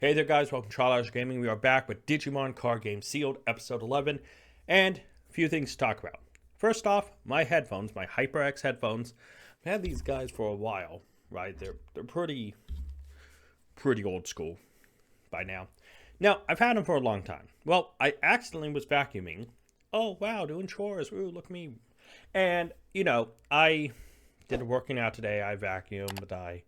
Hey there guys, welcome to Trial Gaming. We are back with Digimon Card Game Sealed, Episode 11, and a few things to talk about. First off, my headphones, my HyperX headphones. I've had these guys for a while, right? They're pretty old school by now. Now, I've had them for a long time. Well, I accidentally was vacuuming. Oh, wow, doing chores. Ooh, look at me. And, I did working out today. I vacuumed,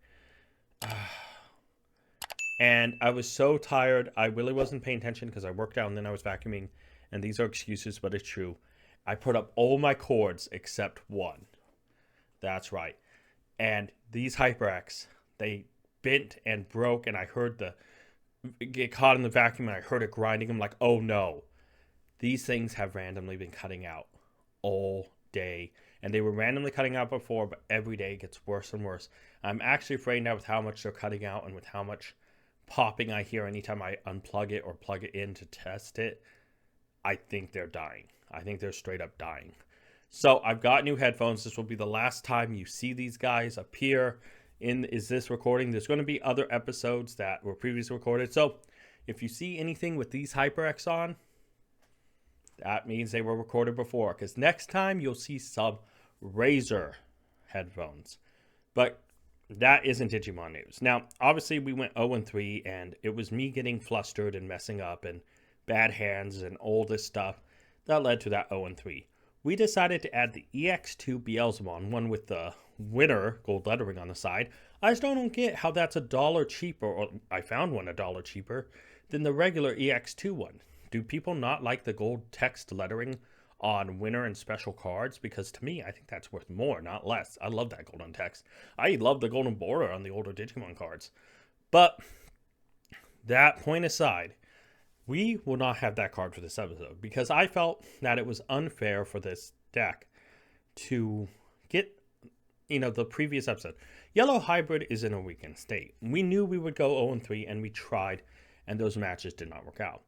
and I was so tired, I really wasn't paying attention because I worked out and then I was vacuuming. And these are excuses, but it's true. I put up all my cords except one. That's right. And these HyperX, they bent and broke, and I heard get caught in the vacuum, and I heard it grinding. I'm like, oh no. These things have randomly been cutting out all day. And they were randomly cutting out before, but every day it gets worse and worse. I'm actually afraid now with how much they're cutting out and with how much popping I hear anytime I unplug it or plug it in to test it. I think they're dying. I think they're straight up dying. So I've got new headphones. This will be the last time you see these guys appear in Is This Recording. There's going to be other episodes that were previously recorded. So if you see anything with these HyperX on, that means they were recorded before. Because next time you'll see some Razer headphones. But that isn't Digimon news. Now, obviously, we went 0-3, and it was me getting flustered and messing up and bad hands and all this stuff that led to that 0-3. We decided to add the EX2 Beelzemon, one with the winner gold lettering on the side. I still don't get how that's $1 cheaper, or I found one $1 cheaper, than the regular EX2 one. Do people not like the gold text lettering on winner and special cards? Because to me, I think that's worth more, not less. I love that golden text. I love the golden border on the older Digimon cards. But that point aside, we will not have that card for this episode because I felt that it was unfair for this deck to get, the previous episode. Yellow Hybrid is in a weakened state. We knew we would go 0-3, and we tried, and those matches did not work out.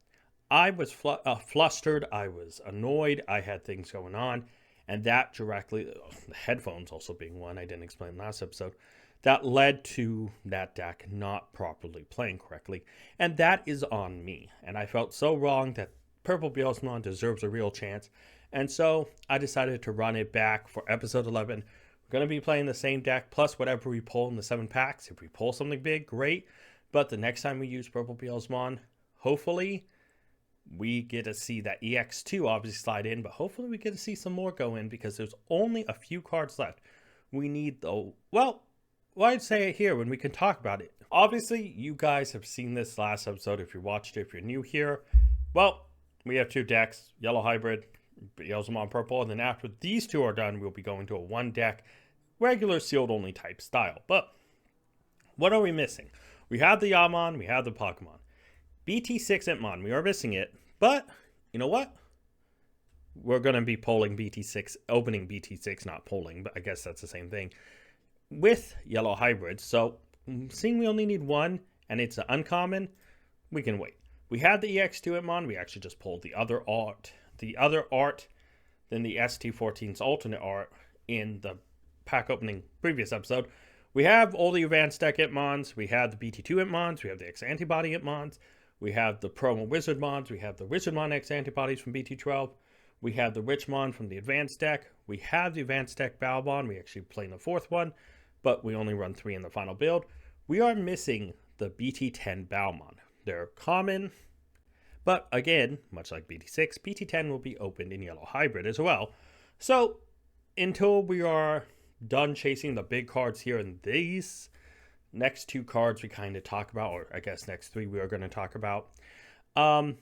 I was flustered, I was annoyed, I had things going on, and that directly, the headphones also being one, I didn't explain last episode, that led to that deck not properly playing correctly, and that is on me. And I felt so wrong that Purple Beelzemon deserves a real chance, and so I decided to run it back for episode 11. We're going to be playing the same deck, plus whatever we pull in the 7 packs. If we pull something big, great, but the next time we use Purple Beelzemon, hopefully we get to see that EX2 obviously slide in, but hopefully we get to see some more go in because there's only a few cards left. We need I'd say it here when we can talk about it. Obviously, you guys have seen this last episode if you watched it, if you're new here. Well, we have 2 decks, Yellow Hybrid, Beelzemon Purple, and then after these 2 are done, we'll be going to a 1 deck, regular sealed only type style. But what are we missing? We have the Yamon, we have the Pokemon. BT6 Hitmon, we are missing it, but you know what? We're going to be polling BT6, opening BT6, not polling, but I guess that's the same thing, with Yellow Hybrids. So, seeing we only need 1, and it's an uncommon, we can wait. We have the EX2 Hitmon, we actually just pulled the other art than the ST14's alternate art in the pack opening previous episode. We have all the advanced deck Hitmons, we have the BT2 Hitmons, we have the X-Antibody Hitmons, we have the Promo Wizardmons, we have the Wizardmon X-Antibodies from BT12, we have the Richmon from the advanced deck, we have the advanced deck Balmon, we actually play in the 4th one, but we only run 3 in the final build. We are missing the BT10 Balmon. They're common, but again, much like BT6, BT10 will be opened in Yellow Hybrid as well. So, until we are done chasing the big cards here in these next 2 cards we kind of talk about, or I guess next 3 we are going to talk about. Balmon,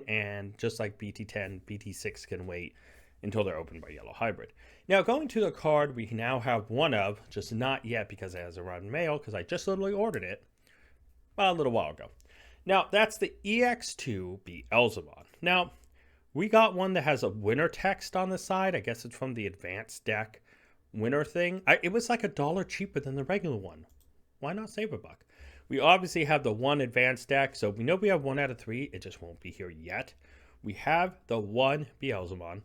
and just like BT10, BT6 can wait until they're opened by Yellow Hybrid. Now, going to the card we now have 1 of, just not yet because it has arrived in mail, because I just literally ordered it a little while ago. Now, that's the EX2 Beelzemon. Now, we got one that has a winner text on the side. I guess it's from the advanced deck winner thing. It was like $1 cheaper than the regular one. Why not save a buck? We obviously have the 1 advanced deck, so we know we have 1 out of 3. It just won't be here yet. We have the 1 Beelzemon,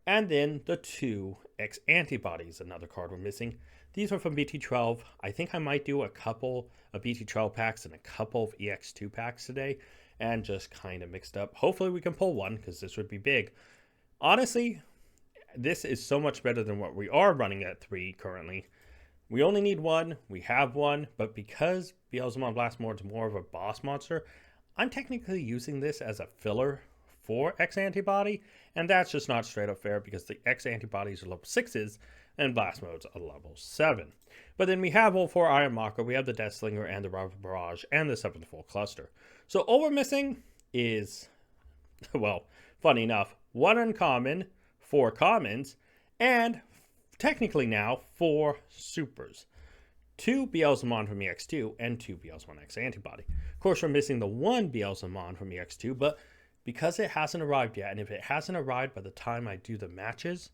and then the 2 X-Antibodies, another card we're missing. These are from BT12. I think I might do a couple of BT12 packs and a couple of EX2 packs today and just kind of mixed up. Hopefully we can pull one because this would be big. Honestly, this is so much better than what we are running at 3 currently. We only need one. We have one. But because Beelzemon Blastmore is more of a boss monster, I'm technically using this as a filler for X Antibody. And that's just not straight up fair because the X Antibodies are level 6s and Blast Mode's a level 7. But then we have all 4 Iron Mako, we have the Deathslinger and the Rival Barrage and the 7th full cluster. So all we're missing is, well, funny enough, 1 uncommon, 4 commons, and technically now 4 supers. 2 Beelzemon from EX2 and 2 Beelzemon X Antibody. Of course, we're missing the 1 Beelzemon from EX2, but because it hasn't arrived yet, and if it hasn't arrived by the time I do the matches,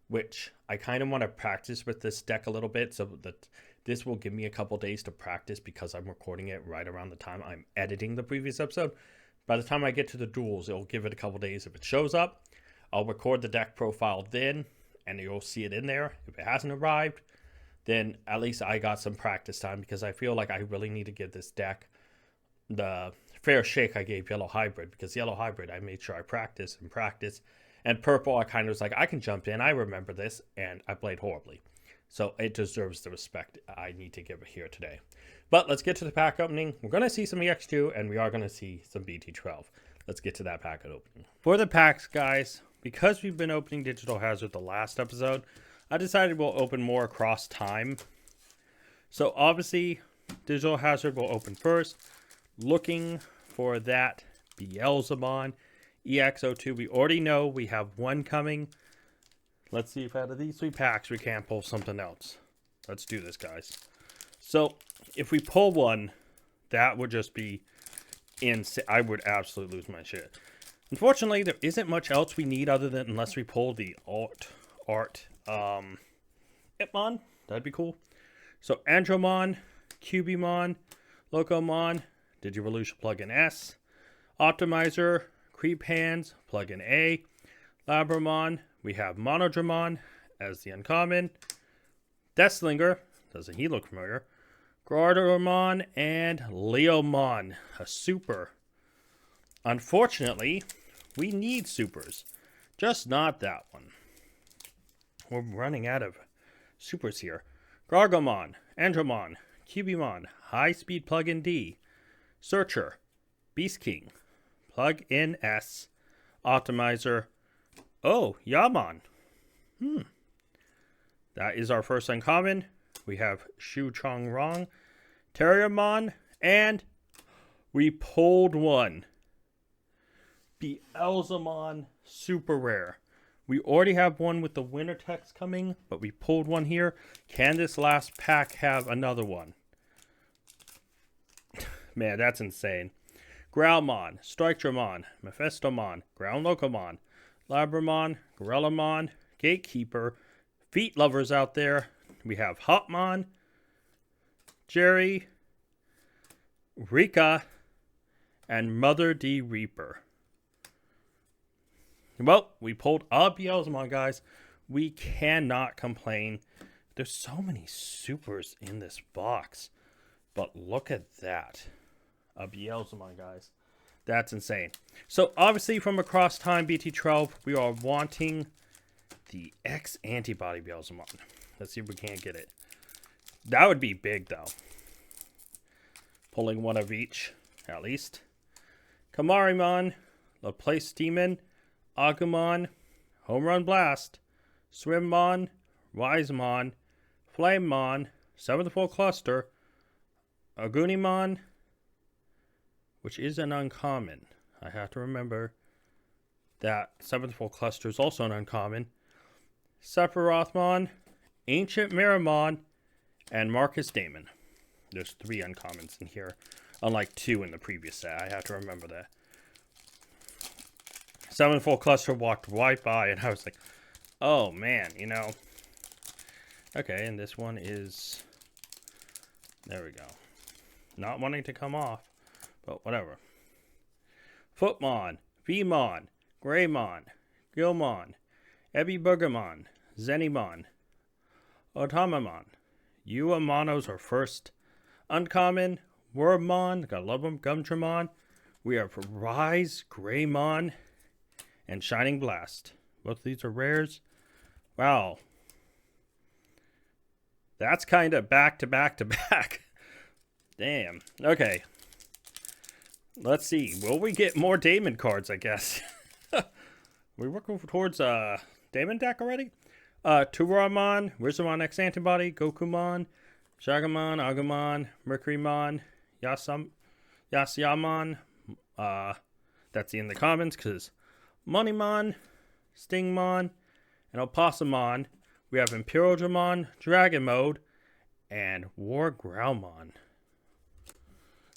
which I kind of want to practice with this deck a little bit so that this will give me a couple days to practice because I'm recording it right around the time I'm editing the previous episode. By the time I get to the duels, it'll give it a couple days. If it shows up, I'll record the deck profile then, and you'll see it in there. If it hasn't arrived, then at least I got some practice time because I feel like I really need to give this deck the fair shake I gave Yellow Hybrid, because Yellow Hybrid, I made sure I practice. And Purple, I kind of was like, I can jump in, I remember this, and I played horribly. So it deserves the respect I need to give it here today. But let's get to the pack opening. We're going to see some EX2, and we are going to see some BT12. Let's get to that pack opening. For the packs, guys, because we've been opening Digital Hazard the last episode, I decided we'll open more across time. So obviously, Digital Hazard will open first. Looking for that Beelzemon EX02. We already know we have one coming. Let's see if out of these 3 packs we can't pull something else. Let's do this, guys. So if we pull one, that would just be insane. I would absolutely lose my shit. Unfortunately, there isn't much else we need other than unless we pull the Hitmon. That'd be cool. So Andromon, Cubimon, Locomon, Digivolution plugin S, Optimizer, Creep Hands, plugin A, Labramon, we have Monodramon as the uncommon, Deathslinger, doesn't he look familiar, Garderamon, and Leomon, a super. Unfortunately, we need supers, just not that one. We're running out of supers here. Gargomon, Andromon, Cubimon, High Speed plugin D, Searcher, Beast King, Plug-in S, Optimizer. Oh, Yamon. That is our first uncommon. We have Shu Chong Rong, Terriermon, and we pulled one. Beelzemon Super Rare. We already have one with the winter text coming, but we pulled one here. Can this last pack have another one? Man, that's insane. Growlmon, Striketramon, Mephistomon, Ground Locomon, Labramon, Gorellamon, Gatekeeper, Feet Lovers out there. We have Hotmon, Jerry, Rika, and Mother D. Reaper. Well, we pulled a Beelzemon, guys. We cannot complain. There's so many supers in this box. But look at that. A Beelzemon, guys. That's insane. So, obviously, from across time, BT12, we are wanting the X Antibody Beelzemon. Let's see if we can't get it. That would be big, though. Pulling one of each, at least. Kamarimon, Laplace Demon, Agumon, Home Run Blast, Swimmon, Wisemon, Flamemon, 7th Full Cluster, Agunimon, which is an uncommon. I have to remember that 7th Full Cluster is also an uncommon. Sephirothmon, Ancient Miramon, and Marcus Damon. There's 3 uncommons in here, unlike 2 in the previous set. I have to remember that. 7th Full Cluster walked right by, and I was like, oh man, you know. Okay, and this one is... There we go. Not wanting to come off, but whatever. Footmon, Vmon, Greymon, Gilmon, Ebiburgamon, Zenimon, Otamamon, Uamanos are first. Uncommon, Wormmon, gotta love them, Gumdramon. We have Rise, Greymon, and Shining Blast. Both of these are rares. Wow. That's kind of back to back to back. Damn. Okay. Let's see. Will we get more Damon cards, I guess? We're working towards Damon deck already? Turamon, Rizomon X Antibody, Gokumon, Shagamon, Agumon, Mercurymon, Yasyamon. That's in the commons because Moneymon, Stingmon, and Opossumon. We have Imperialdramon, Dragon Mode, and War Growlmon.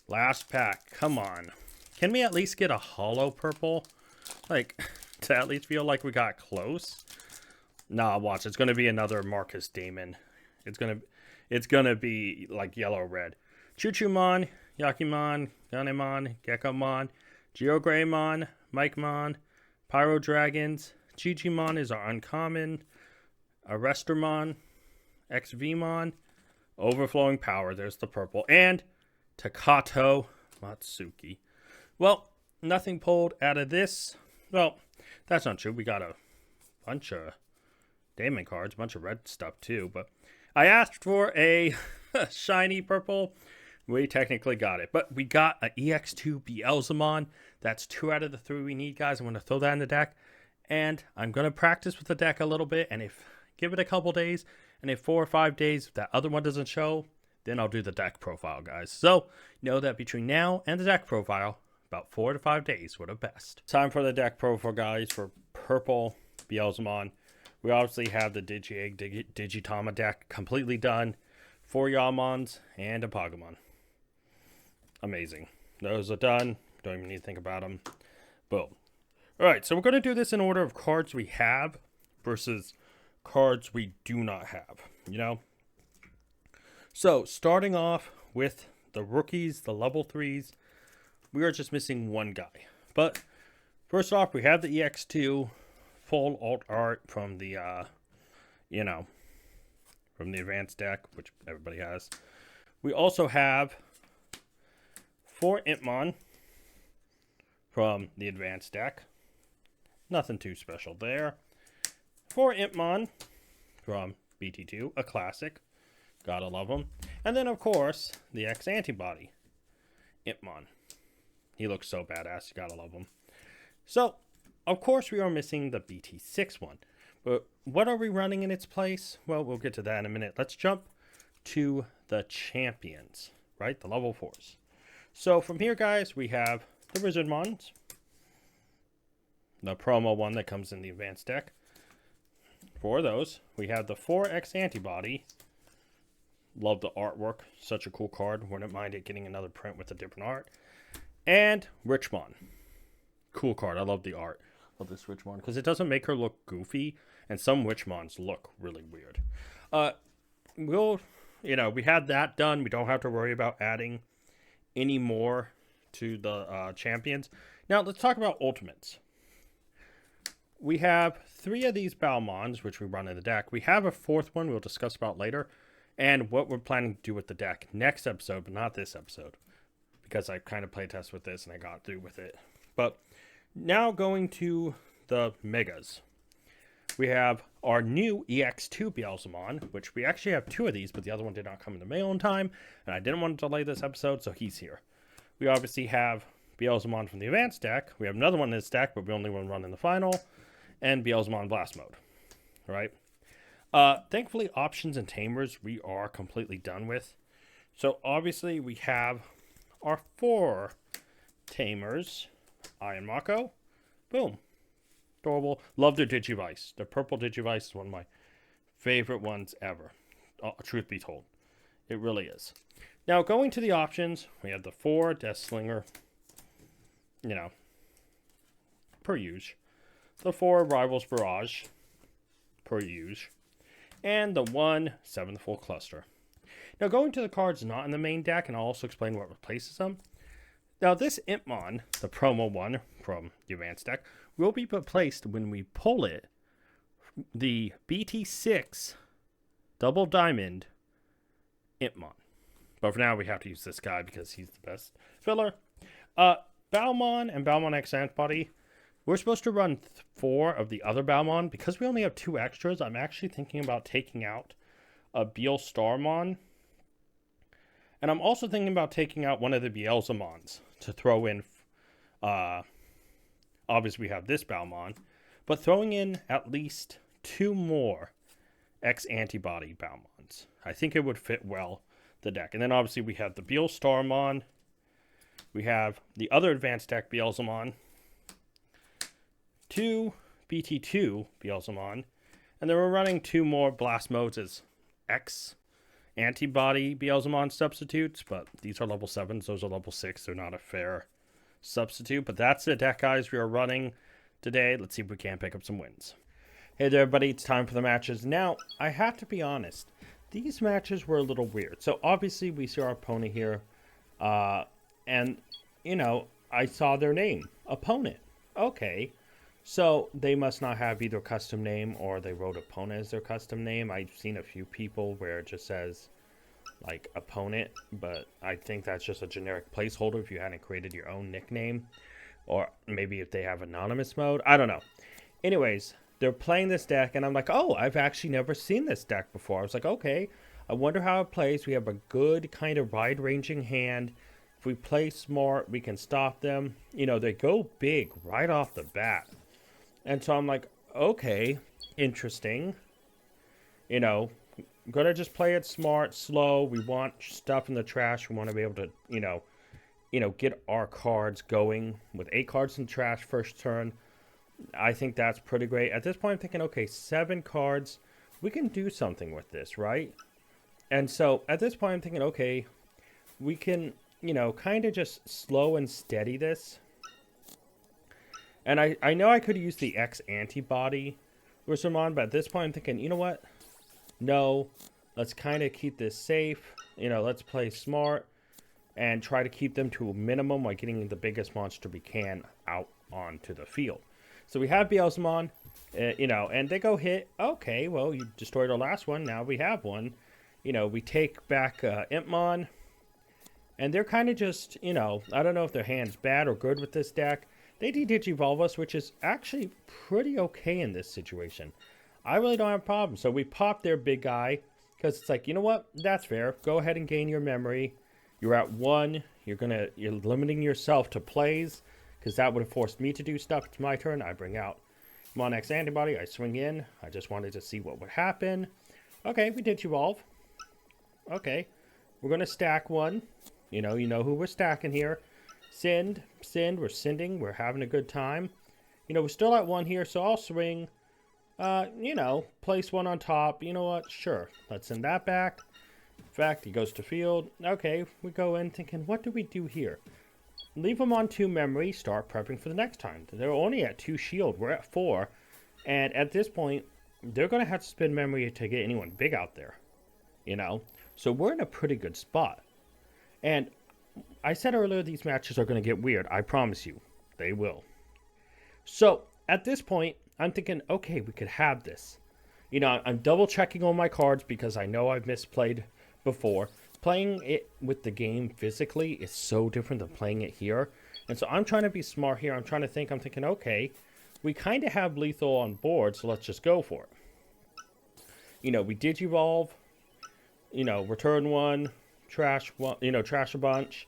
Last pack. Come on. Can we at least get a holo purple? Like, to at least feel like we got close? Nah, watch. It's going to be another Marcus Damon. It's gonna be like yellow-red. Chuchumon, Yakimon, Ganemon, Gekomon, Geogreymon, Mikemon, Pyro Dragons. Chijimon is our uncommon. Arrestormon, XVmon, Overflowing Power. There's the purple. And Takato Matsuki. Well, nothing pulled out of this. Well, that's not true. We got a bunch of Damon cards, a bunch of red stuff too. But I asked for a shiny purple. We technically got it. But we got an EX2 Beelzemon. That's 2 out of the 3 we need, guys. I'm going to throw that in the deck. And I'm going to practice with the deck a little bit. And give it a couple days. And if 4 or 5 days, if that other one doesn't show, then I'll do the deck profile, guys. So, know that between now and the deck profile, about 4 to 5 days were the best. Time for the deck profile, guys, for purple Beelzemon. We obviously have the Digitama deck completely done. 4 Yamons and a Pagumon. Amazing. Those are done. Don't even need to think about them. Boom. Alright, so we're going to do this in order of cards we have versus cards we do not have. You know? So, starting off with the rookies, the level 3s, we are just missing one guy. But, first off, we have the EX2 full alt art from the, from the advanced deck, which everybody has. We also have 4 Impmon from the advanced deck. Nothing too special there. 4 Impmon from BT2, a classic. Gotta love them. And then, of course, the X Antibody Impmon. He looks so badass. You gotta love him. So, of course, we are missing the BT6 one. But what are we running in its place? Well, we'll get to that in a minute. Let's jump to the champions, right? The level 4s. So, from here, guys, we have the Wizardmons. The promo one that comes in the advanced deck. For those, we have the 4X Antibody. Love the artwork. Such a cool card. Wouldn't mind it getting another print with a different art. And Richmon. Cool card. I love the art of this Richmon because it doesn't make her look goofy, and some Richmons look really weird. We had that done. We don't have to worry about adding any more to the champions. Now, let's talk about ultimates. We have 3 of these Balmons, which we run in the deck. We have a 4th one we'll discuss about later, and what we're planning to do with the deck next episode, but not this episode, because I kind of playtest with this and I got through with it. But now going to the Megas. We have our new EX2 Beelzemon, which we actually have 2 of these, but the other one did not come in the mail in time, and I didn't want to delay this episode, so he's here. We obviously have Beelzemon from the advanced deck. We have another one in this deck, but we only want to run in the final, and Beelzemon Blast Mode. Right? Thankfully, options and tamers we are completely done with. So obviously we have our 4 tamers. Iron Mako. Boom. Adorable. Love their Digivice. The purple Digivice is one of my favorite ones ever. Truth be told. It really is. Now, going to the options, we have the 4 Death Slinger. Per usual. The 4 Rivals Barrage. Per usual. And the 1 7th Cluster. Now, going to the cards not in the main deck, and I'll also explain what replaces them. Now, this Impmon, the promo one from the advanced deck, will be replaced when we pull it. The BT6 Double Diamond Itmon. But for now, we have to use this guy because he's the best filler. Beelzemon and Beelzemon X Antibody. We're supposed to run 4 of the other Beelzemon. Because we only have 2 extras, I'm actually thinking about taking out a Beelzemon. And I'm also thinking about taking out one of the Beelzemons to throw in. Obviously, we have this Beelzemon. But throwing in at least 2 more X Antibody Beelzemons. I think it would fit well the deck. And then obviously we have the Beelzemon. We have the other advanced deck Beelzemon. 2 BT2 Beelzemon. And then we're running 2 more Blast Modes as X Antibody Beelzemon substitutes. But these are level 7s. Those are level 6. They're not a fair substitute. But that's the deck, guys, we are running today. Let's see if we can pick up some wins. Hey there, everybody. It's time for the matches. Now, I have to be honest. These matches were a little weird. So, obviously, we see our opponent here. And, you know, I saw their name. Opponent. Okay. So, they must not have either custom name or they wrote opponent as their custom name. I've seen a few people where it just says, like, opponent. But I think that's just a generic placeholder if you hadn't created your own nickname. Or maybe if they have anonymous mode. I don't know. Anyways, they're playing this deck, and I'm like, oh, I've actually never seen this deck before. I was like, okay, I wonder how it plays. We have a good kind of wide-ranging hand. If we play smart, we can stop them. You know, they go big right off the bat. And so I'm like, okay, interesting. You know, I'm going to just play it smart, slow. We want stuff in the trash. We want to be able to, you know, get our cards going with 8 cards in the trash first turn. I think that's pretty great. At this point, I'm thinking, okay, 7 cards. We can do something with this, right? And so at this point, I'm thinking, okay, we can, you know, kind of just slow and steady this. And I know I could use the X Antibody Beelzemon, but at this point, I'm thinking, you know what? No, let's kind of keep this safe. You know, let's play smart and try to keep them to a minimum while getting the biggest monster we can out onto the field. So we have Beelzemon, you know, and they go hit. Okay, well, you destroyed our last one. Now we have one. You know, we take back Impmon. And they're kind of just, you know, I don't know if their hand's bad or good with this deck. They Digivolve us, which is actually pretty okay in this situation. I really don't have a problem. So we pop their big guy because it's like, you know what? That's fair. Go ahead and gain your memory. You're at 1. You're limiting yourself to plays. Because that would have forced me to do stuff. It's my turn. I bring out Mon X Antibody. I swing in. I just wanted to see what would happen. Okay, we Digivolve. Okay. We're going to stack 1. You know who we're stacking here. Send. We're sending. We're having a good time. You know, we're still at 1 here, so I'll swing. You know, place 1 on top. You know what? Sure. Let's send that back. In fact, he goes to field. Okay, we go in thinking, what do we do here? Leave them on 2 memory, start prepping for the next time. They're only at 2 shield, we're at 4. And at this point, they're going to have to spend memory to get anyone big out there. You know? So we're in a pretty good spot. And I said earlier these matches are going to get weird. I promise you, they will. So at this point, I'm thinking, okay, we could have this. You know, I'm double checking all my cards because I know I've misplayed before. Playing it with the game physically is so different than playing it here. And so I'm trying to be smart here. I'm thinking, okay, we kind of have lethal on board, so let's just go for it. You know, we Digivolve, you know, return 1, trash 1, you know, trash a bunch,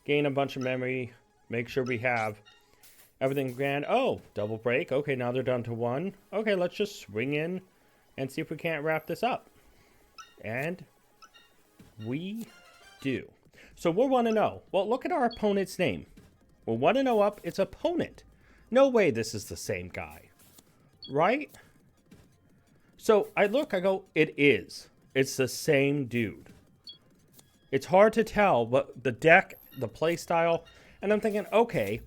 gain a bunch of memory, make sure we have everything grand. Oh, double break. Okay, now they're down to 1. Okay, let's just swing in and see if we can't wrap this up. And we do. So we're 1-0. Well, look at our opponent's name. We're 1-0 up. It's opponent. No way this is the same guy. Right? So I look, I go, it is. It's the same dude. It's hard to tell, but the deck, the play style, and I'm thinking, okay,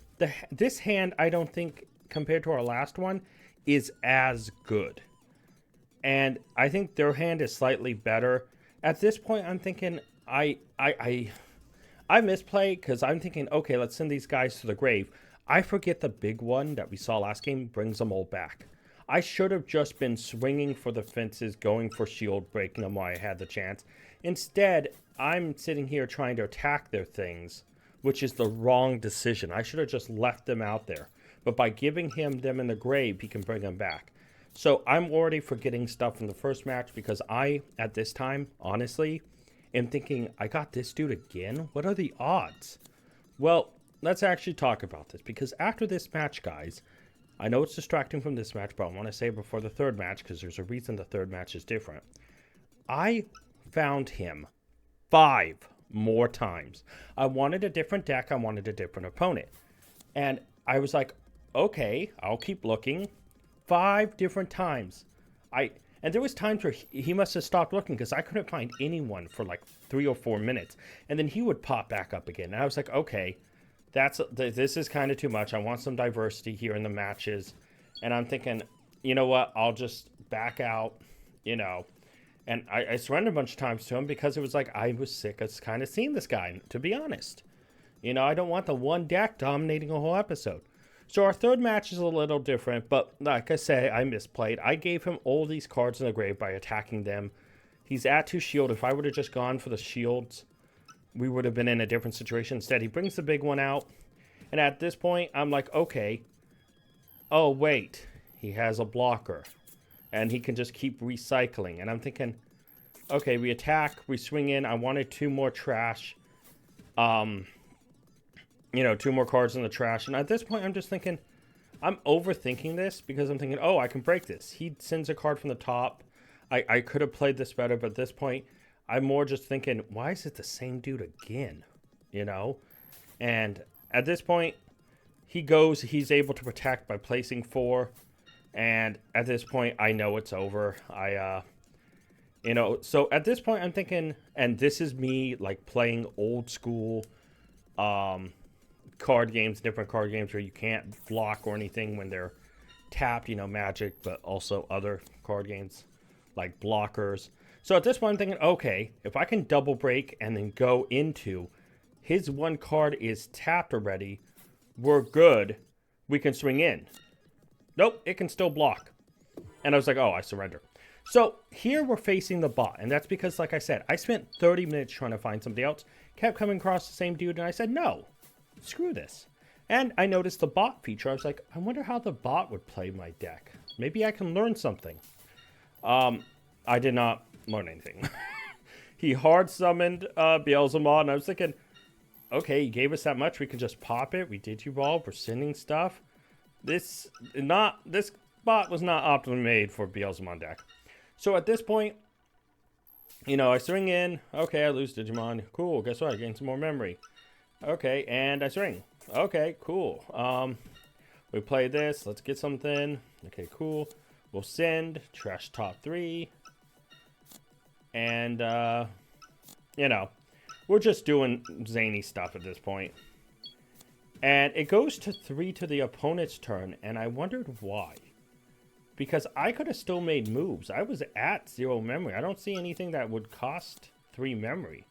this hand, I don't think, compared to our last one, is as good. And I think their hand is slightly better. At this point, I'm thinking, I misplay because I'm thinking, okay, let's send these guys to the grave. I forget the big one that we saw last game brings them all back. I should have just been swinging for the fences, going for shield, breaking them while I had the chance. Instead, I'm sitting here trying to attack their things, which is the wrong decision. I should have just left them out there. But by giving him them in the grave, he can bring them back. So I'm already forgetting stuff from the first match because I, at this time, honestly, am thinking, I got this dude again? What are the odds? Well, let's actually talk about this because after this match, guys, I know it's distracting from this match, but I want to say before the third match because there's a reason the third match is different. I found him 5 more times. I wanted a different deck. I wanted a different opponent. And I was like, okay, I'll keep looking. 5 different times. And there was times where he must have stopped looking because I couldn't find anyone for like 3 or 4 minutes. And then he would pop back up again. And I was like, okay, this is kind of too much. I want some diversity here in the matches. And I'm thinking, you know what? I'll just back out, And I surrendered a bunch of times to him because it was like I was sick of kind of seeing this guy, to be honest. I don't want the one deck dominating a whole episode. So our third match is a little different, but like I say, I misplayed. I gave him all these cards in the grave by attacking them. He's at 2 shield. If I would have just gone for the shields, we would have been in a different situation. Instead, he brings the big one out. And at this point, I'm like, okay. Oh, wait. He has a blocker. And he can just keep recycling. And I'm thinking, okay, we attack, we swing in. I wanted 2 more trash. 2 more cards in the trash. And at this point, I'm just thinking, I'm overthinking this because I'm thinking, oh, I can break this. He sends a card from the top. I could have played this better, but at this point, I'm more just thinking, why is it the same dude again? And at this point, he's able to protect by placing 4. And at this point, I know it's over. So at this point, I'm thinking, and this is me like playing old school, card games, different card games where you can't block or anything when they're tapped, Magic, but also other card games like blockers. So at this point, I'm thinking, okay, if I can double break and then go into his 1 card is tapped already, we're good. We can swing in. Nope, it can still block. And I was like, oh, I surrender. So here we're facing the bot. And that's because, like I said, I spent 30 minutes trying to find somebody else, kept coming across the same dude, and I said, no, screw this. And I noticed the bot feature. I was like, I wonder how the bot would play my deck. Maybe I can learn something. I did not learn anything. He hard summoned Beelzemon, and I was thinking, okay, he gave us that much. We could just pop it. We Digivolve. We're sending stuff. This bot was not optimally made for Beelzemon deck. So at this point, I swing in. Okay, I lose Digimon. Cool. Guess what? I gain some more memory. Okay, and I swing. Okay, cool. We play this. Let's get something. Okay, cool. We'll send. Trash top 3. And, we're just doing zany stuff at this point. And it goes to 3 to the opponent's turn, and I wondered why. Because I could have still made moves. I was at 0 memory. I don't see anything that would cost 3 memory.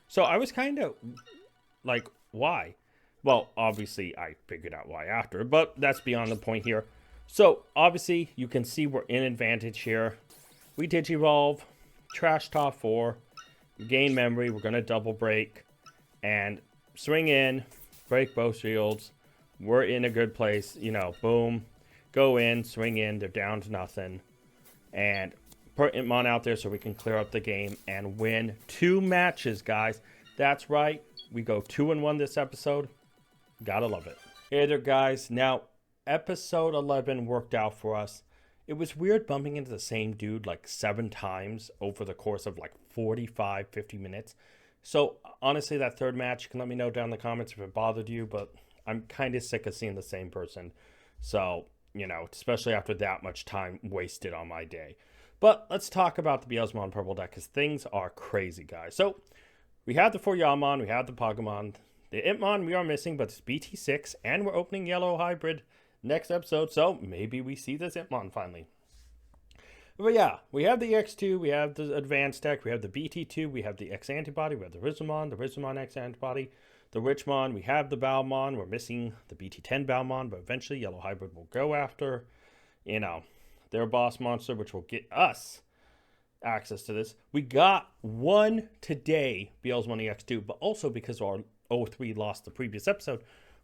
So I was kind of like, why? Well, obviously, I figured out why after, but that's beyond the point here. So, obviously, you can see we're in advantage here. We Digivolve, trash top 4, gain memory, we're going to double break, and swing in, break both shields. We're in a good place, boom, go in, swing in, they're down to nothing, and put Hitmon out there so we can clear up the game and win 2 matches, guys. That's right, we go 2-1 this episode. Gotta love it. Hey there, guys. Now, episode 11 worked out for us. It was weird bumping into the same dude like 7 times over the course of like 45, 50 minutes. So, honestly, that third match, you can let me know down in the comments if it bothered you, but I'm kind of sick of seeing the same person. So, especially after that much time wasted on my day. But let's talk about the Beelzemon purple deck because things are crazy, guys. So, we have the 4 Yamon, we have the Pokemon. The Hitmon we are missing, but it's BT6, and we're opening Yellow Hybrid next episode, so maybe we see this Hitmon finally. But yeah, we have the X2, we have the Advanced deck, we have the BT2, we have the X Antibody, we have the Rizomon X Antibody, the Richmon, we have the Balmon, we're missing the BT10 Balmon, but eventually Yellow Hybrid will go after. their boss monster, which will get us access to this. We got one today, Beelzemon EX2, but also because our 03 lost the previous episode,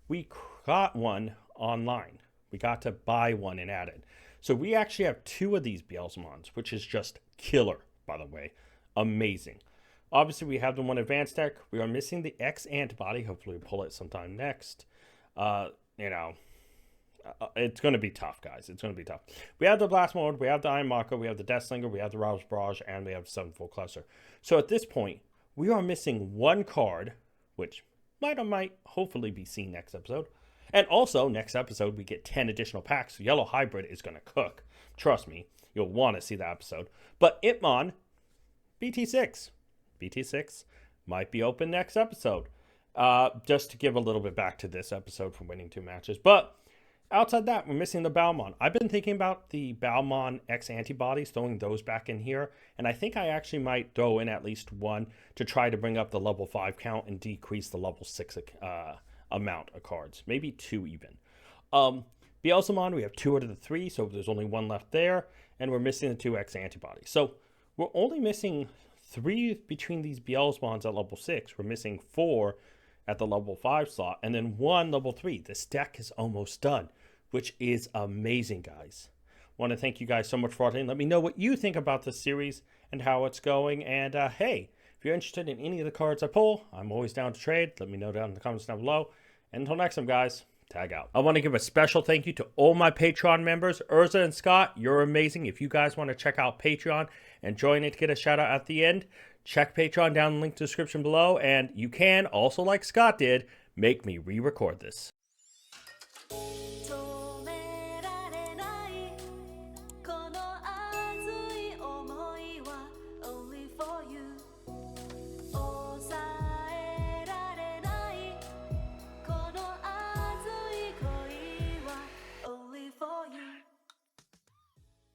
we got one online. We got to buy one and add it. So we actually have 2 of these Beelzemons, which is just killer, by the way. Amazing. Obviously, we have the one advanced deck. We are missing the X antibody. Hopefully, we'll pull it sometime next. It's going to be tough, guys. It's going to be tough. We have the Blast Mode, we have the Iron Mako, we have the Deathslinger, we have the Rouse Barrage, and we have the 7-Fold Cluster. So at this point, we are missing 1 card, which might or might hopefully be seen next episode. And also, next episode, we get 10 additional packs. So Yellow Hybrid is going to cook. Trust me, you'll want to see that episode. But Itmon, BT6. BT6 might be open next episode. Just to give a little bit back to this episode from winning 2 matches. But outside that, we're missing the Balmon. I've been thinking about the Balmon X antibodies, throwing those back in here. And I think I actually might throw in at least 1 to try to bring up the level 5 count and decrease the level 6 amount of cards. Maybe 2 even. Beelzemon, we have 2 out of the 3, so there's only 1 left there. And we're missing the 2 X antibodies. So we're only missing 3 between these Beelzemons at level 6. We're missing 4 at the level 5 slot, and then 1 level 3. This deck is almost done, which is amazing, guys. Want to thank you guys so much for watching. Let me know what you think about this series and how it's going. And hey, if you're interested in any of the cards I pull, I'm always down to trade. Let me know down in the comments down below. And until next time, guys, tag out. I want to give a special thank you to all my Patreon members. Urza and Scott, you're amazing. If you guys want to check out Patreon and join it to get a shout out at the end, check Patreon down in the link to the description below. And you can also, like Scott did, make me re-record this.